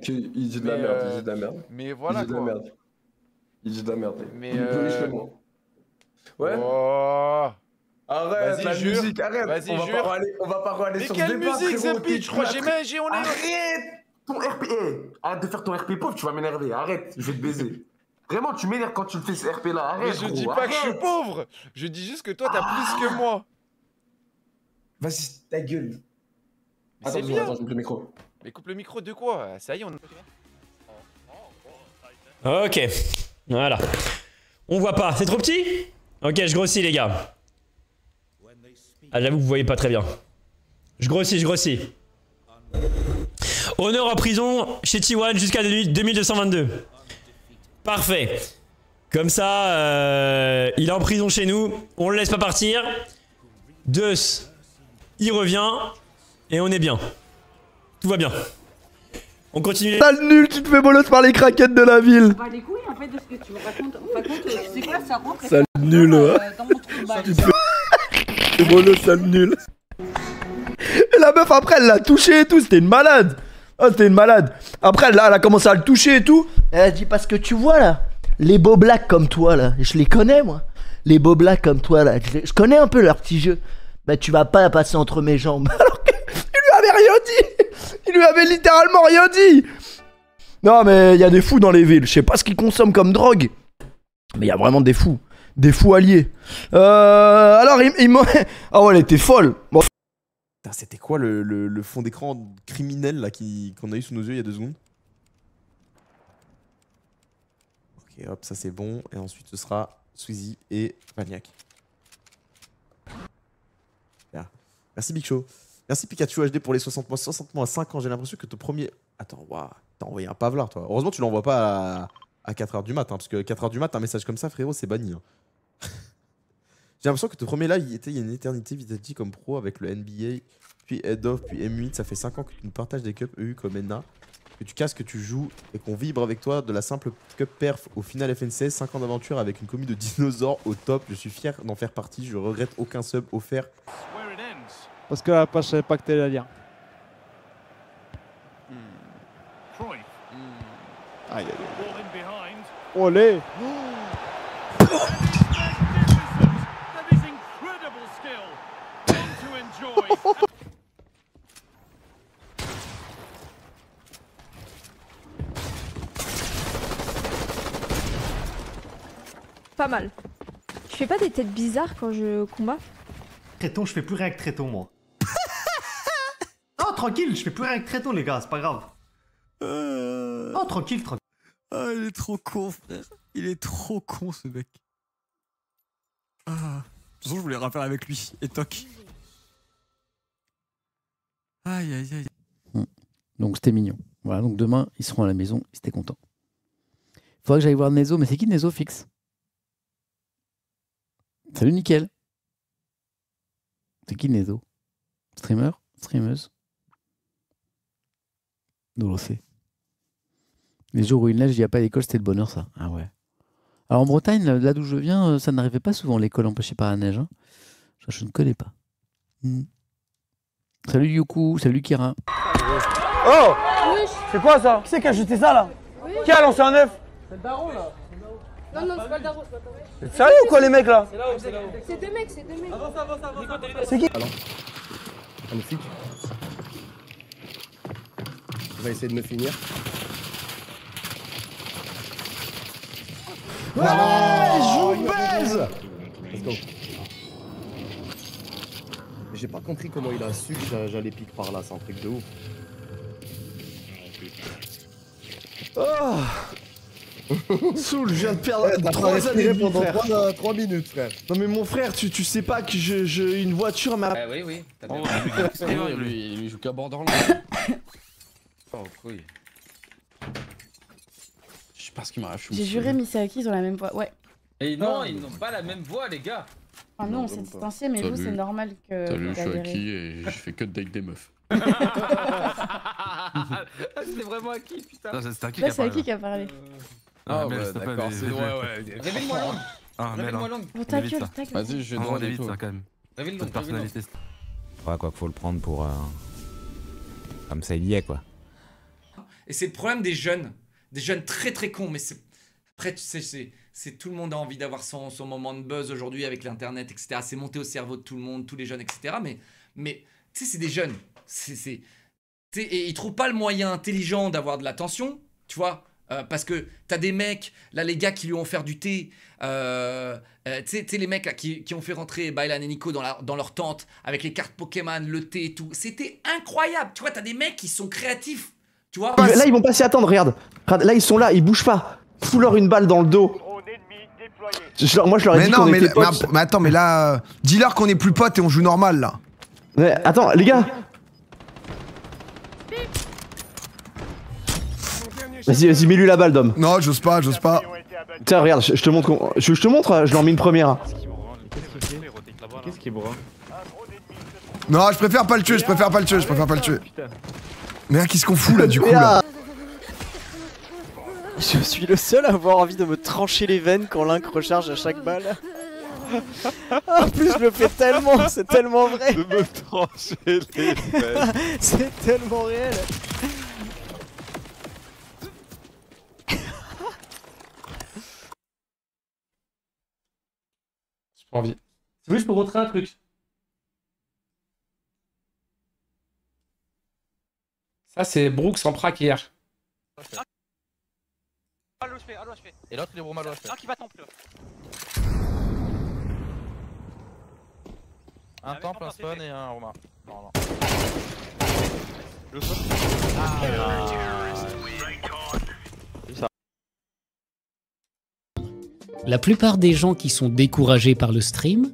Il dit de la merde, il dit de la merde. Mais voilà il dit de la quoi. merde. Il dit de la merde. Mais Il est plus riche que moi. Ouais. Oh. Arrête la jure. musique, arrête. Vas-y, on jure. va pas aller Mais sur quelle ce débat, musique, frérot, The Pitch? Je crois que on est... Arrête ton RP. Arrête de faire ton RP pauvre, tu vas m'énerver. Arrête, je vais te baiser. Vraiment, tu m'énerves quand tu le fais ce RP là. Arrête. Mais je dis pas que je suis pauvre. Je dis juste que toi, t'as plus que moi. Vas-y, ta gueule. C'est bien. Attends, je coupe le micro. Mais coupe le micro de quoi? Ça y est, on... Ok, voilà. On voit pas, c'est trop petit? Ok, je grossis les gars. Ah j'avoue que vous voyez pas très bien. Je grossis. Honneur en prison chez T1 jusqu'à 2222. Parfait. Comme ça, il est en prison chez nous. On le laisse pas partir. Deus, il revient. Et on est bien. Tout va bien. On continue. Sale nul, tu te fais bolos par les craquettes de la ville. Bah les couilles en fait de ce que tu me racontes. Par contre, tu sais quoi, ça rentre. Sale nul, ouais. Dans mon trou de balle. Tu te fais bolos, sale nul. Et la meuf après elle l'a touché et tout, c'était une malade. Oh c'était une malade. Après là elle a commencé à le toucher et tout. Elle a dit parce que tu vois là, les beaux blacks comme toi là, je les connais moi. Les beaux blacks comme toi là, je connais un peu leur petit jeu. Bah tu vas pas passer entre mes jambes. Alors qu'il lui avait rien dit. Il lui avait littéralement rien dit. Non mais il y a des fous dans les villes. Je sais pas ce qu'ils consomment comme drogue. Mais il y a vraiment des fous. Des fous alliés. Alors il m'a... Ah ouais elle était folle. Bon. C'était quoi le fond d'écran criminel là qu'on a eu sous nos yeux il y a 2 secondes? Ok hop ça c'est bon. Et ensuite ce sera Squeezie et Maniac. Là. Merci Big Show. Merci Pikachu HD pour les 60 mois. 60 mois à 5 ans, j'ai l'impression que ton premier... Attends, waouh, t'as envoyé un pavlard toi. Heureusement tu l'envoies pas à 4h du mat, hein, parce que 4h du mat, un message comme ça frérot, c'est banni. Hein. J'ai l'impression que ton premier live, il y a une éternité vis-à-vis comme pro avec le NBA, puis Head Off, puis M8. Ça fait 5 ans que tu nous partages des cups EU comme Enna, que tu casses, que tu joues et qu'on vibre avec toi de la simple cup perf au final FNCS. 5 ans d'aventure avec une commu de dinosaures au top. Je suis fier d'en faire partie. Je regrette aucun sub offert. Parce que la page, je savais pas que t'allais la lire. Aïe aïe aïe. Olé. Pas mal. Tu fais pas des têtes bizarres quand je combat? Tréton, je fais plus rien que Tréton, moi. Oh, tranquille, je fais plus rien que Tréton, les gars, c'est pas grave. Oh, tranquille, tranquille. Ah, il est trop con, frère. Il est trop con, ce mec. Ah. De toute façon, je voulais rappeler avec lui. Et toc. Aïe, aïe, aïe. Donc, c'était mignon. Voilà, donc demain, ils seront à la maison. Ils étaient contents. Faudrait que j'aille voir Nezo. Mais c'est qui Nezo fixe? Salut, nickel. C'est qui Nezo? Streamer? Streameuse? Dolocé. Les jours où il neige, il n'y a pas d'école, c'était le bonheur, ça. Ah ouais. Alors en Bretagne, là d'où je viens, ça n'arrivait pas souvent l'école empêchée par la neige. Hein. Je ne connais pas. Salut Youkou, salut Kira. Oh c'est quoi ça? Qui c'est qui a jeté ça là? Qui a lancé un œuf? C'est le daron là. Non, non, c'est pas le daron. T'es sérieux ou quoi les mecs là? C'est là-haut, c'est là-haut. C'est deux mecs, c'est deux mecs. Avance, avance, avance. C'est qui? Magnifique. On va essayer de me finir. Ouais, je vous baise. Let's go. J'ai pas compris comment il a su que j'allais pique par là, c'est un truc de ouf. Oh Soul, je viens de perdre 3 années de vie, pendant frère. 3 minutes, frère. Non mais mon frère, tu sais pas que une voiture m'a... oui, oui. T'as bien Lui joue qu'à Borderlands. Oh, oui. Je sais pas ce qui m'arrive. J'ai juré Misaki, ils ont la même voix. Ouais. Et non, ils n'ont pas la même voix, les gars. Ah non, c'est distancié, mais vous, c'est normal que. Salut, je suis Aki et je fais que de date des meufs. C'était vraiment Aki, putain. Là, c'est Aki qui a parlé. Ah ouais, d'accord, c'est ouais. Révèle-moi l'angle. Révèle-moi l'angle. Oh, ta gueule, ta gueule. Vas-y, je vais demander vite, ça, quand même. Révèle l'angle. Personnalité. Ouais, quoi, faut le prendre pour. Comme ça, il y est, quoi. Et c'est le problème des jeunes très très cons, mais c'est... Après, tu sais, c'est tout le monde a envie d'avoir son moment de buzz aujourd'hui avec l'internet, etc. C'est monté au cerveau de tout le monde, tous les jeunes, etc. Mais tu sais, c'est des jeunes. Et ils trouvent pas le moyen intelligent d'avoir de l'attention, tu vois. Parce que t'as des mecs, là les gars qui lui ont offert du thé, tu sais les mecs là, qui ont fait rentrer Baylan et Nico dans leur tente avec les cartes Pokémon, le thé et tout. C'était incroyable, tu vois, t'as des mecs qui sont créatifs, tu vois. Là ils vont pas s'y attendre, regarde. Là ils sont là, ils bougent pas. Fous-leur une balle dans le dos. Moi je leur ai dit qu'on était potes. Mais attends, mais là, dis-leur qu'on est plus potes et on joue normal là. Mais attends, les gars. Vas-y, mets-lui la balle, Dom. Non, j'ose pas. Tiens, regarde, je te montre. Je te montre, je leur mets une première. Qu'est-ce qui est bras? Non, je préfère pas le tuer, Mais là, qu'est-ce qu'on fout là du coup là? Je suis le seul à avoir envie de me trancher les veines quand Link recharge à chaque balle. En plus, je le fais tellement, c'est tellement vrai. De me trancher les veines. C'est tellement réel. J'ai pas envie. Si vous voulez, je peux montrer un truc. Ça, c'est Brooks en prac hier. Et l'autre il est vraiment mal. Ah qui va temple. Un temple, un spawn et un romain. Non. Le spawn. La plupart des gens qui sont découragés par le stream,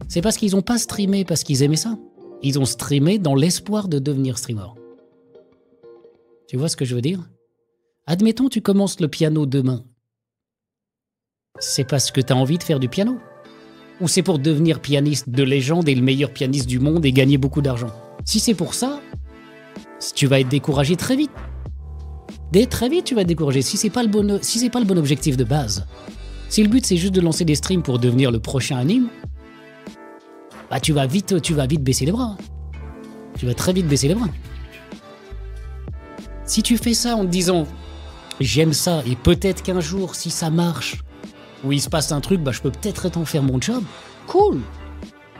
c'est parce qu'ils n'ont pas streamé parce qu'ils aimaient ça. Ils ont streamé dans l'espoir de devenir streamer. Tu vois ce que je veux dire? Admettons, tu commences le piano demain. C'est parce que tu as envie de faire du piano? Ou c'est pour devenir pianiste de légende et le meilleur pianiste du monde et gagner beaucoup d'argent? Si c'est pour ça, tu vas être découragé très vite. Très vite, tu vas être découragé si c'est pas le bon objectif de base. Si le but c'est juste de lancer des streams pour devenir le prochain anime, bah tu vas vite baisser les bras. Tu vas très vite baisser les bras. Si tu fais ça en te disant j'aime ça et peut-être qu'un jour si ça marche ou il se passe un truc, bah je peux peut-être en faire mon job, cool.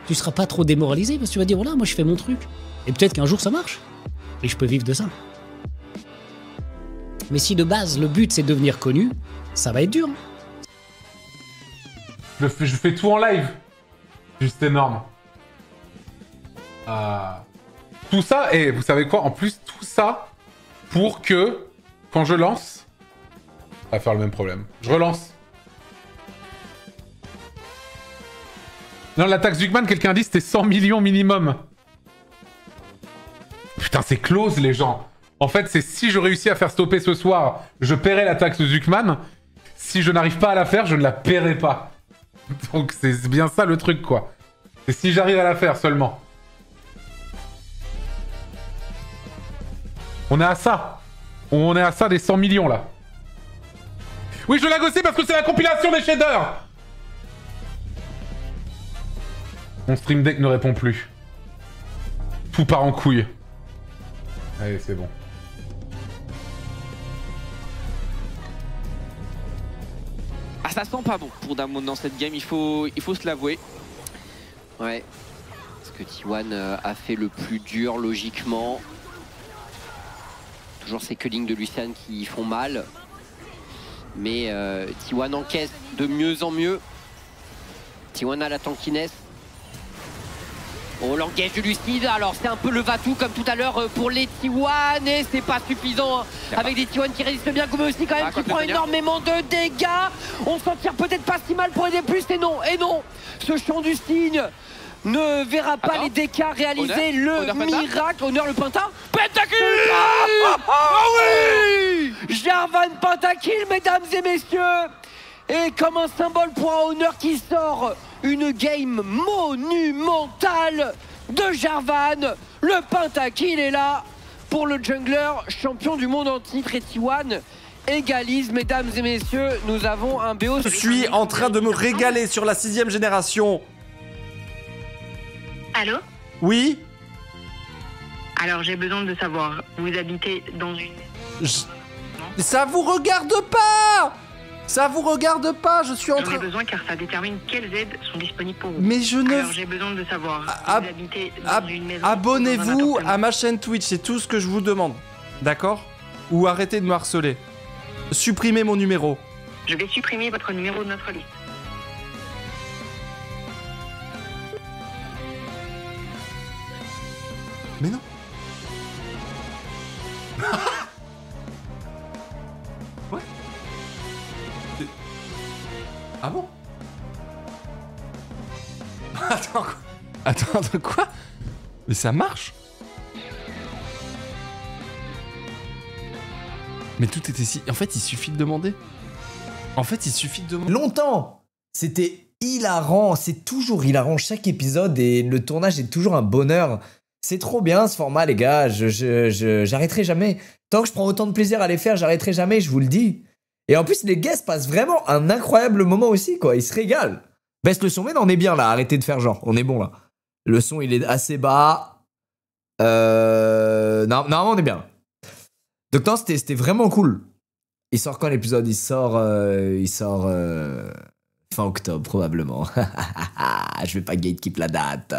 Tu seras pas trop démoralisé parce que tu vas dire voilà, moi je fais mon truc et peut-être qu'un jour ça marche et je peux vivre de ça. Mais si de base le but c'est de devenir connu, ça va être dur. Je fais tout en live. Juste énorme. Tout ça, et vous savez quoi? En plus, tout ça pour que, quand je lance, ça va faire le même problème. Je relance. Non, la taxe Zuckman, quelqu'un a dit c'était 100 millions minimum. Putain, c'est close, les gens. En fait, c'est si je réussis à faire stopper ce soir, je paierai la taxe Zuckman. Si je n'arrive pas à la faire, je ne la paierai pas. Donc c'est bien ça le truc, quoi. C'est si j'arrive à la faire seulement. On est à ça. On est à ça des 100 millions, là. Oui, je lag aussi parce que c'est la compilation des shaders. Mon stream deck ne répond plus. Tout part en couille. Allez, c'est bon. Ah, ça sent pas bon pour Damwon dans cette game, il faut se l'avouer. Ouais. Parce que T1 a fait le plus dur logiquement. Toujours ces cullings de Lucian qui font mal. Mais T1 encaisse de mieux en mieux. T1 a la tankiness. Oh, l'engage de Lucide, alors c'est un peu le va-tout comme tout à l'heure pour les T1 et c'est pas suffisant hein, avec des T1 qui résistent bien, comme aussi quand même qui prend énormément de dégâts. On s'en tire peut-être pas si mal pour aider plus et non, ce chant du cygne ne verra pas les dégâts réaliser le miracle. Honneur le Penta. Pentakill. Oui, Jarvan Pentakill, mesdames et messieurs. Et comme un symbole pour un Honneur qui sort une game monumentale de Jarvan. Le Pentakill est là pour le jungler champion du monde en titre et T1 égalise, mesdames et messieurs, nous avons un BO. Je suis en train de me régaler sur la 6ème génération. Allô? Oui? Alors j'ai besoin de savoir, vous habitez dans une... Ça vous regarde pas! Ça vous regarde pas, je suis en train... J'en ai besoin car ça détermine quelles aides sont disponibles pour vous. Mais je ne... Alors j'ai besoin de savoir si vous habitez dans une maison... Abonnez-vous à ma chaîne Twitch, c'est tout ce que je vous demande. D'accord? Ou arrêtez de me harceler. Supprimez mon numéro. Je vais supprimer votre numéro de notre liste. Mais non. Ouais. Ah bon? Attends, quoi? Attends, quoi? Mais ça marche? Mais tout était si... En fait, il suffit de demander. Longtemps. C'était hilarant. C'est toujours hilarant chaque épisode et le tournage est toujours un bonheur. C'est trop bien ce format, les gars. J'arrêterai jamais. Tant que je prends autant de plaisir à les faire, j'arrêterai jamais, je vous le dis. Et en plus, les guests passent vraiment un incroyable moment aussi, quoi. Ils se régalent. Baisse le son, mais non, on est bien là. Arrêtez de faire genre. On est bon là. Le son, il est assez bas. Non, normalement, on est bien. Donc non, c'était vraiment cool. Il sort quand l'épisode? Il sort fin octobre probablement. Je vais pas gatekeep la date.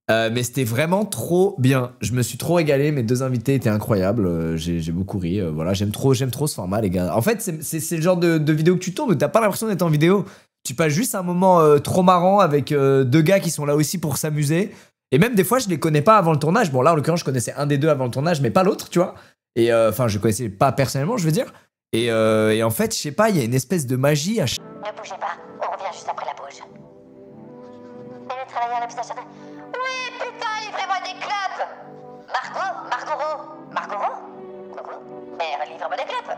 Mais c'était vraiment trop bien. Je me suis trop régalé. Mes deux invités étaient incroyables. J'ai beaucoup ri. Voilà, j'aime trop ce format, les gars. En fait, c'est le genre de vidéo que tu tournes où t'as pas l'impression d'être en vidéo. Tu passes juste un moment trop marrant avec deux gars qui sont là aussi pour s'amuser. Et même des fois, je les connais pas avant le tournage. Bon, là, en l'occurrence, je connaissais un des deux avant le tournage, mais pas l'autre, tu vois. Et enfin, je connaissais pas personnellement, je veux dire. Et en fait, je sais pas, il y a une espèce de magie à chaque... Ne bougez pas, on revient juste après la pause. Et les travailleurs à la station de... Oui, putain, il prévoit des clopes. Margoro coucou, mais livre-moi des clopes.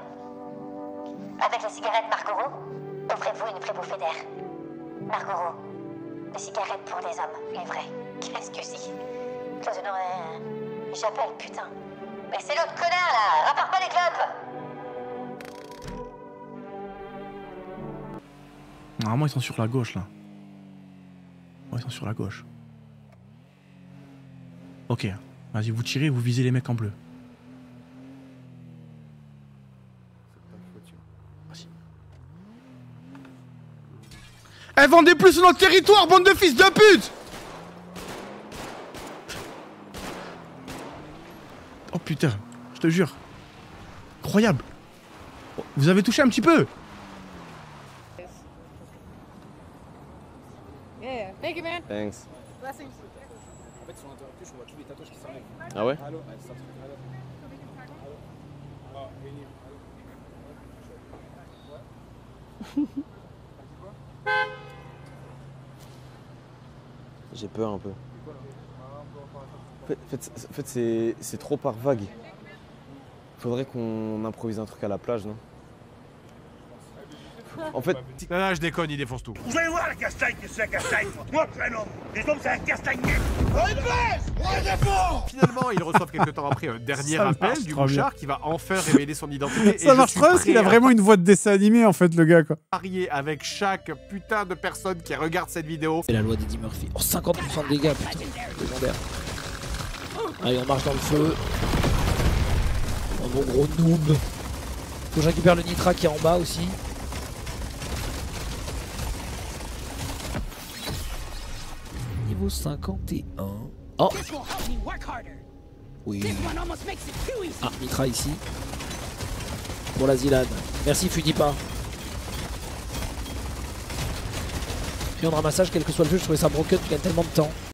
Avec la cigarette Margoro, offrez-vous une prébouffée d'air. Margoro, des cigarettes pour des hommes, livrées. Qu'est-ce que c'est? J'appelle, putain. Mais c'est l'autre connard là, rapporte pas les clopes. Normalement, ils sont sur la gauche, là. Ouais, ils sont sur la gauche. Ok, vas-y, vous tirez, vous visez les mecs en bleu. Vas-y. Eh, vendez plus sur notre territoire, bande de fils de pute! Oh putain, je te jure. Incroyable. Vous avez touché un petit peu? Yeah, thank you, man. Thanks. Blessings. En fait, sur l'interrupteur, on voit tous les tatouages qui s'enlèvent. Ah ouais? J'ai peur un peu. En fait c'est trop par vague. Faudrait qu'on improvise un truc à la plage, non? En fait... Non, je déconne, il défonce tout. Vous allez voir la castagne, que c'est la castagne. Moi, je suis un homme. Les hommes, c'est la castagnette. On y pèse! On y défend! Finalement, ils reçoivent quelques temps après un dernier appel du Bouchard qui va enfin révéler son identité. Ça marche trop parce qu'il a vraiment une voix de dessin animé en fait, le gars quoi. Marié avec chaque putain de personne qui regarde cette vidéo. C'est la loi d'Eddie Murphy. Oh, 50% de dégâts, putain. Légendaire. Allez, on marche dans le feu. Oh, mon gros noob. Faut que je récupère le nitra qui est en bas aussi. Niveau 51. Oh! Oui. Ah, Mitra ici. Pour la Zilane. Merci Fudipa. Et on ramassage, quel que soit le jeu, je trouvais ça broken, il gagne tellement de temps.